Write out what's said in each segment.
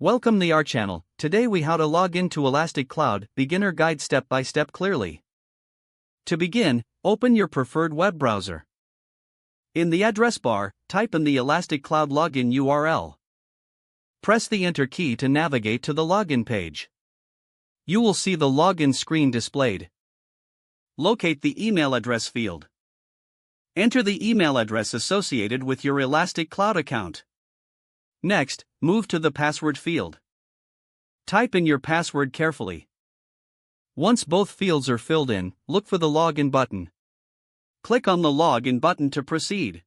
Welcome to our channel. Today we how to log into Elastic Cloud, beginner guide step by step clearly. To begin, open your preferred web browser. In the address bar, type in the Elastic Cloud login URL. Press the enter key to navigate to the login page. You will see the login screen displayed. Locate the email address field. Enter the email address associated with your Elastic Cloud account. Next, move to the password field. Type in your password carefully. Once both fields are filled in, look for the login button. Click on the login button to proceed.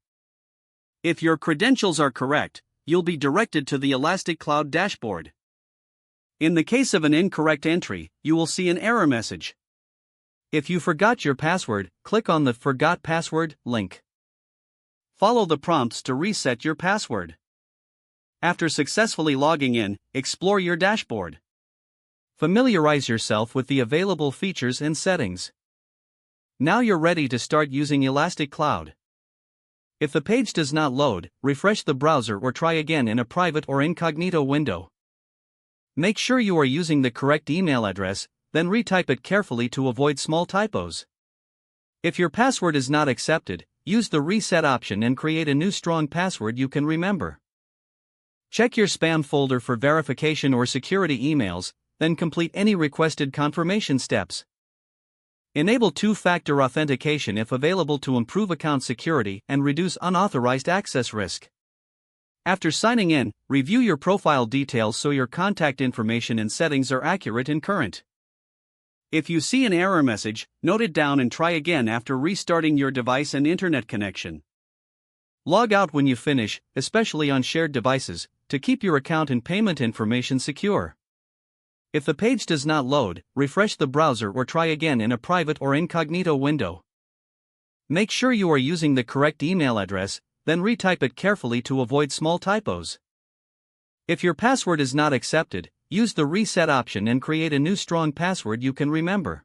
If your credentials are correct, you'll be directed to the Elastic Cloud dashboard. In the case of an incorrect entry, you will see an error message. If you forgot your password, click on the Forgot Password link. Follow the prompts to reset your password. After successfully logging in, explore your dashboard. Familiarize yourself with the available features and settings. Now you're ready to start using Elastic Cloud. If the page does not load, refresh the browser or try again in a private or incognito window. Make sure you are using the correct email address, then retype it carefully to avoid small typos. If your password is not accepted, use the reset option and create a new strong password you can remember. Check your spam folder for verification or security emails, then complete any requested confirmation steps. Enable two-factor authentication if available to improve account security and reduce unauthorized access risk. After signing in, review your profile details so your contact information and settings are accurate and current. If you see an error message, note it down and try again after restarting your device and internet connection. Log out when you finish, especially on shared devices, to keep your account and payment information secure. If the page does not load, refresh the browser or try again in a private or incognito window. Make sure you are using the correct email address, then retype it carefully to avoid small typos. If your password is not accepted, use the reset option and create a new strong password you can remember.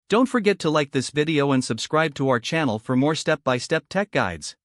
Don't forget to like this video and subscribe to our channel for more step-by-step tech guides.